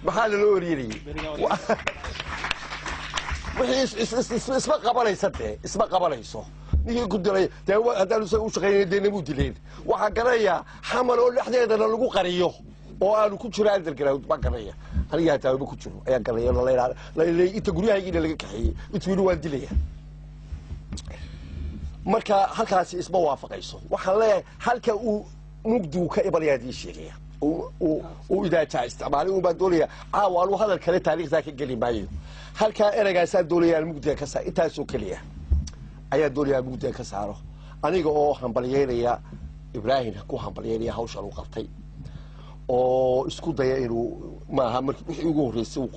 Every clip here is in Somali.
محل الأوريري اسمه قبلي صدق اسمه قبلي صو نيجي كنت لي تهو هذا لو شغالين دين موديلين وحقرية حملوا لحدة هذا لو قريه وأنا كنت شو عند الكلام بقريه أنا يا تاوي بكنت شو يا قريه لا تقولي هاي اللي كحيي يتقولوا عندي ليه marka halkaas isma waafaqayso waxa leeyahay halka uu mugdu ka ibaliyadi sheegaya uu idaaja isticmaalay uu baa doonaya caawalu hadal kale taariikhda ka gali maayo halka eragaas doonaya mugdiga ka saa intaas oo kaliya ayaa doonaya mugdiga ka saaro aniga oo hambalyeynaya Ibrahim ku hambalyeynaya hawsha uu qabtay oo isku daya inuu maaha markii ugu horeysay uu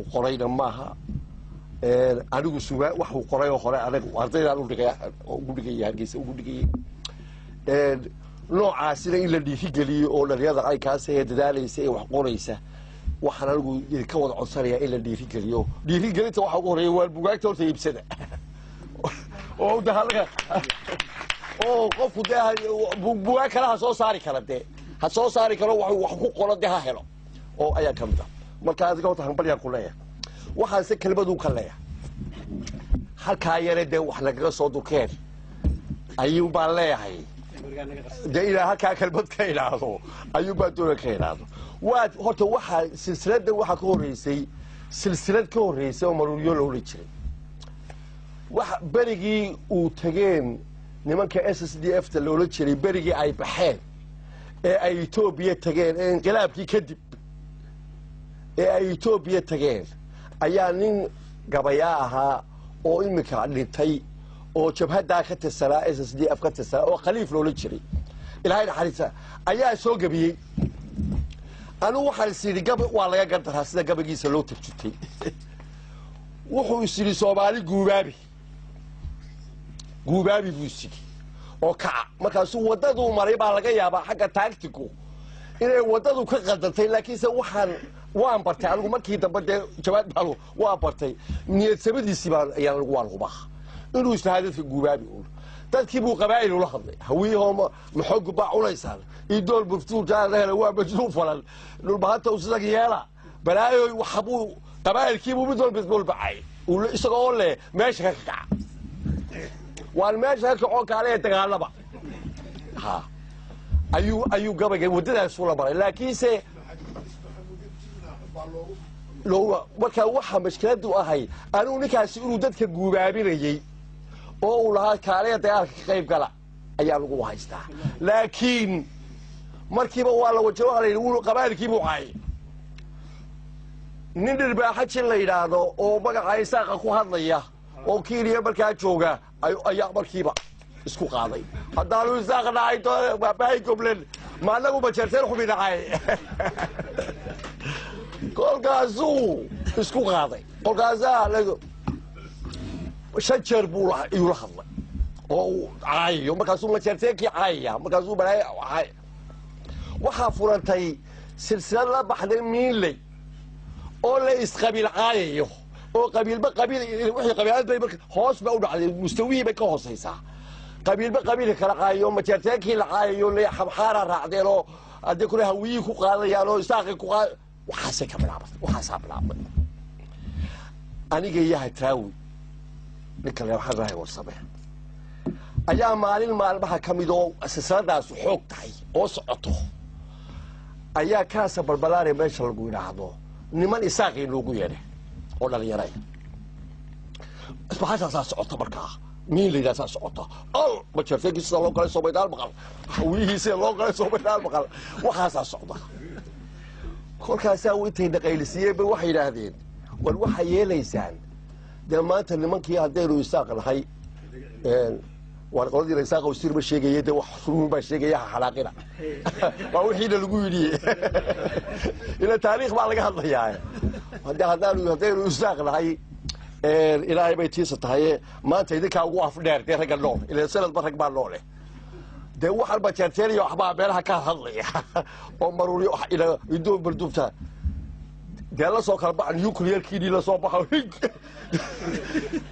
qorayna maaha anigu suuga wax uu qoray oo hore anigu ardayda ugu dhigay hargeysa ugu dhigay noocaasina in la dhiiri geliyo oo dhalinyarada ay kaas ay dadaalaysa ee wax qoraysa waxaan anigu ka wada codsanayaa in la dhiiri geliyo dhiiri gelinta waxa ugu horeeya waa buugaagta horta iibsada oo dahalka oo qofku buugaag kale ha soo saari kara ha soo saari karo wax ku qoran ha helo oo ayaa ka mid ah marka adiga horta hanbalyan ku leeyahay waxaase kelmadu ka leeyahay halka yarade wax laga soo dukeen ayuu baa leeyahay ilaa halka kelmad ka ilaado ayuu baa doona ka ilaado waa horta waxa silsilada waxa ka horeysay silsilad ka horeysay oo maruuriyo loo jiray waxa berigii uu tageen nimanka SSDF ta loo jiray berigii ay baxeen ee ay Itoobiya tageen inqilaabkii kadib ee ay Itoobiya tageen ayaa nin gabaya ahaa oo imika dhintay oo jabhada ka tirsanaa SSDF ka tirsanaa oo khaliif loo jiray ilaahay xariisa ayaa soo gabiyay anu waxa sidii gab waa laga gardaraa sida gabagiisa loo tirjitay wuxuu isiri Soomaali guubaabi buusigi oo kaca markaas wadadu maray baa laga yaabaa xagga taagtiku inay wadadu ka qadantay laakiin se waan bartay anigu markii dambe jawaab balo waan bartay niyad sabadiisi baa ayaan lagu walqubaa inuu istaadadka guubaabi uu dadkii buu qabaayil ula hadlay hawiyahooma maxoog baa culaysaan idool burtuur jaalaha waa majnun falan dhul baanta uu sidaga yeela balaayo waxbuu qabaayilkii buu midol bisbul bacay uu isagoo leh meesha ka kaca waan meesha ka oo kale dagaalaba ha ayuu gabayga wadadaas ula maray laakiin se loo marka waxa mashkiladu ahay anigu ninkaasi inuu dadka guubaabinayay oo uu lahaa kaalaya dagaalka ka qayb gala ayaa lagu haystaa laakiin markiiba waa la wajahay uu qabaarkiibu caay nin dhirbaaxaj la yiraahdo oo magaca Isaaqa ku hadlaya oo kiiliya markaa jooga ayaa markiiba isku qaaday haddii Isaaqa dhacay to baabay goblen ma lagu bajarteen xubinacay kolkaasuu isku qaaday kolkaasaa lagu shajar buu la hadlay oo caayo markaasuu majarteekii caaya markaasuu balay waxa furantay silsilad la baxday miilay oo la isqabiil caayo oo qabiilba qabiil wixii qabiilad bay markaa hoos ba u dhacday mustawi bay ka hooseysaa qabiilba qabiil kala caayo majarteekii la caayo la xabxaara raacdeen oo hadii kule hawiyi ku qaadayaan oo Isaaqi ku qaad waxaase ka bilaabay waxaasa bilaabay aniga yahay taawi ninka la waxaa raay warsame ayaa maalmaha kamid oo silsiladaas xoog tahay oo socoto ayaa kaasa balbalaare meesha lagu yiraahdo niman Isaaqi loogu yeeray oo dhalinyarada isbaxaasa socota markaa مين اللي جالس أسقطه؟ ما شرتك يصير الله قال صوبي دار بقال، ويه يصير الله قال صوبي دار بقال، وحاس أسقطه. كل كاساوي تين قيلسية بوحي هذين، والوحي يليسان. لما أنت اللي منك يهديروا يساق الحي، وأنا قلت لك يساق ويصير بالشيء يده وحصول بالشيء يا حلاقنا. ووحي اللي يقولي. إلى تاريخ ما لقى الله يعني. هديروا يساق الحي. إلهي بيتي ستهاي ما أنت إذا كأوه أفنار ده رجال لون إلى سنة برك باللونه ده واحد بتشتري وأحباب بينها كهذي ومروري إلى يدوب بردوبته ده لا سوق أربعة نيوكلير كيدي لا سوق بحوي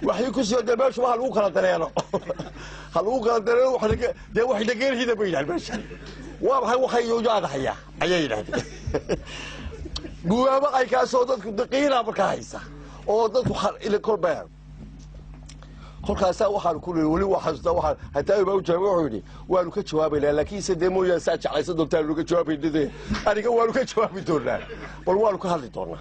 وحيكون ده باش واحد وكلا تريانو هالوكلا تريانو واحد ده واحد غير هذا بيجي باش وابحي وخيو جاد حيا أيي هذه جوابا أي كاسودة دقيقة بركايسة أو ضد إلى كل بيان كل كاسة واحد كل ولي واحد واحد حتى يبغوا جوابي وأنا كجوابي لكن سدمو يا ساتش على سدوم تلو كجوابي دي أنا كوالو كجوابي دولا والوالو كهالي دولا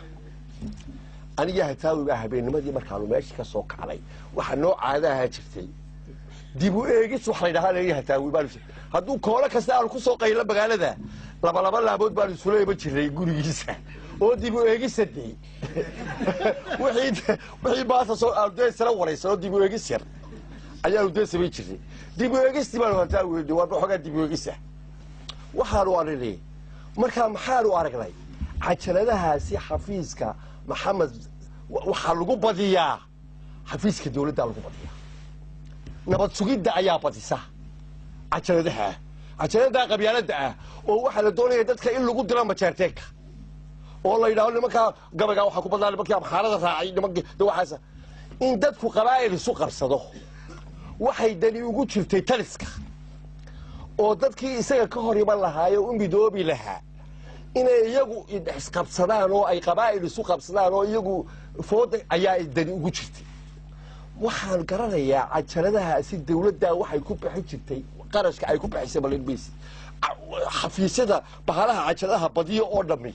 أنا جاه تاوي بقى بين ما دي مركانو ماشي كسوق علي وحنو عادها هجرتي ديبو إيجس وحيدها لي هتاوي بالش هدو كولا كسر كسوق إلى بقالة ده لبلا لابد بالش سلي بتشري يقول يجيسه oo dib u eegisadii wixii baasa soo arday sala wareysano dib u eegis yar ayaa u deesay jiray dib u eegistii baan wataa weeydi waa xogaa dib u eegisa waxaan u arinay marka maxaan u aragnay cajaladahaasi xafiiska maxamed waxa lagu badiyaa xafiiska dawladda lagu badiyaa nabad sugidda ayaa badisa cajalada qabyaalada ah oo waxa la doonayaa dadka in lagu dilo majeerteeka oo la yiraahdo nimanka gabaga waxa ku badnaan markii xaalada raacay nimanka waxaas in dadku qabaa'il isu qabsado waxay dani ugu jirtay taliska oo dadkii isaga ka hor iman lahaayo u midoobi lahaa inay iyagu isqabsadaan oo ay qabaa'il isu qabsadaan oo iyagu fooda ayaa dani ugu jirtay waxaan garanayaa cajaladaha si dawladda waxay ku bixin jirtay qarashka ay ku bixisay balbis xafiisyada bahalaha cajaladaha badiyo oo dhammi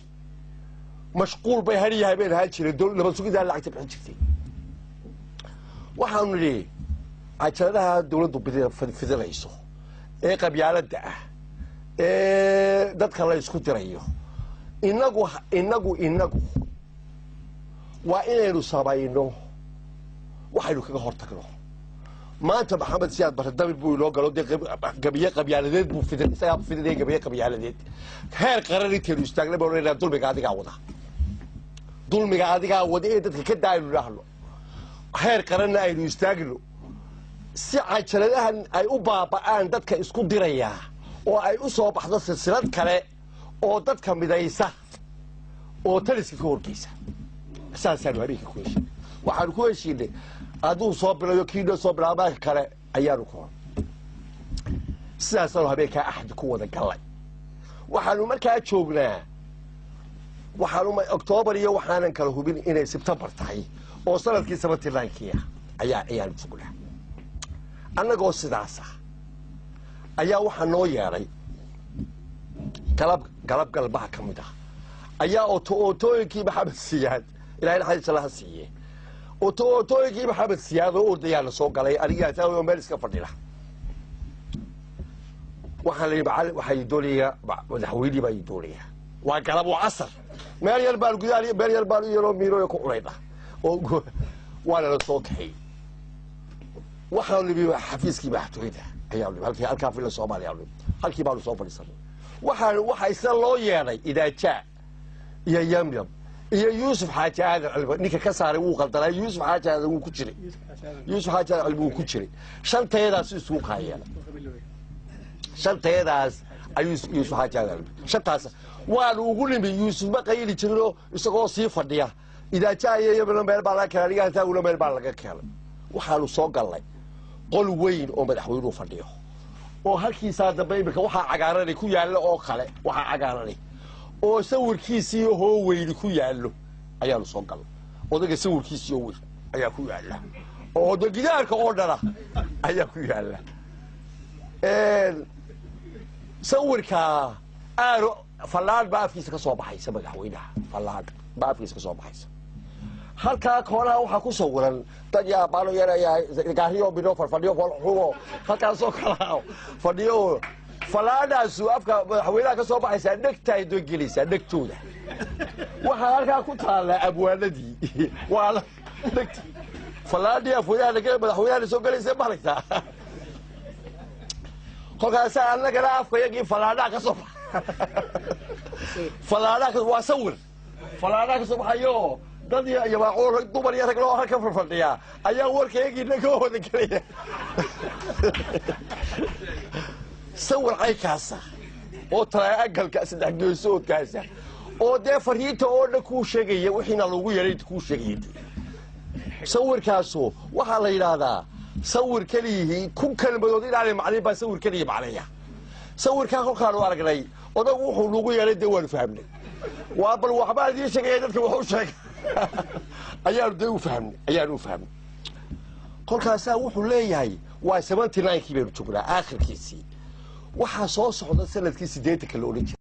مشغول بهري هاي بين هالشيء الدول لما سوق ده اللي عتب حجتي وحنا ليه عشانها الدولة ضبطت في رئيسه إيه قبيلة ده إيه ده كلا يسكت رأيه إنكو وإن الصباينه وحيلو كذا هرتكنه ما أنت محمد سياد بردم بقوله قالوا ده قبيلة ده بفيد سياب فيد ده قبيلة ده هير قررت يستغل بقولنا دول بقعد قاعدة دول مقعد قاعدة إيه ده كده دايلو رحلو هير قررنا إنه يستغلوا ساعة شلها أي أبا بقى ده كإسكو دريا أو أي أصاب حدث سلسلة كله أو ده كم بدايسة أو تلسك كور كيسة أساسا هريك كويس وحن كويس اللي أدو صابر يكيد صابر ما كله أياركم أساسا هبيك أحد قوة كله وحنو ما كاتشوبنا وحنو ما أكتوبر يو وحنا كله بين إن سبتمبر تاعي وصلت كي سبت اللانكية أيام تقولها أنا قوس داسة أيا وحنو ياري قلب قلبها كمده أيا أوتو كي بحب السياد إلى هنا حاجة لها سيء أوتو كي بحب السياد وأرديان سوق عليه أريجا تاوي ومارس كفرديلا وحنا بعل وحيدوليا ودحويلي بيدوليا وقلبوا عصر ما يلبال قداري ما يلبال يلو ميرو يكون عيدا وأنا الصوتحي وحنا اللي بحفيز كي بحتويده أيام اللي هالكي الكافي الصومالي يعني هالكي بالو صوب الإسلام وحنا يسألوا يعني إذا جاء يا يميم يا يوسف حاجة هذا نيك كسر وقال ترى يوسف حاجة هذا هو كشري يوسف حاجة هذا هو كشري شن تيراس سوق هاي شن تيراس يوسف حاجة هذا شن تاس وأنا أقول لهم يوسف ما قيل يشتروا يسقوا صيف فديا إذا جاء يبلون بالبالة كلا يا تقولون بالبالة كلا وحلو صوق الله قل وين أم بتحويله فديا وهالكي صار دبيبك وح عجارني كل يعلى أو خلا وح عجارني oo sawirkiisii hoo weyn ku yaalo ayaa soo gal odaga sawirkiisii oo weyn ayaa ku yaala oo gidaarka oo dhara ayaa ku yaala sawirka aaro falaad baafkiisa ka soo baxaysa madaxweynaha falaad baafkiisa ka soo baxaysa halka koolaha waxa ku sawiran dad yaa baalo yaraya gaariyo bido fadhiyo xugo halka soo kala fadhiyo فلاداس وافكا حويلها كسو بخايسا دغتاي دو غليسا دغتودا waxa halka ku taala abwaaladii wala dagti falaadii afwada laga madaxweynaha soo galaysa maragta kolkaas anaga afkayagii falaada ka soo falaada ka waa sawir falaada ka soo baxayo dad iyo waa dumar yar rag loo halka fadhiya ayaa warkayagii naga wada galaya صور عيكاسة أو ترى أقل كأس دحجو صوت كاسة أو ده فريته أو نكو شقية وحين لو يريد كو شقية صور كاسو وحلا هذا صور كليه كم كلمة بدودين عليه معلي بصور كليه عليها sawirkaa kolkaanu aragnay odagu wuxuu nagu yeelay dee waanu fahamnay waa bal waxbaa idiin sheegaya dadka wax u sheeg ayaanu dee u fahamnay kolkaasaa wuxuu leeyahay waa 79kii baynu joognaa aakhirkiisii waxaa soo socda sanadkii 80ka la odhan jiray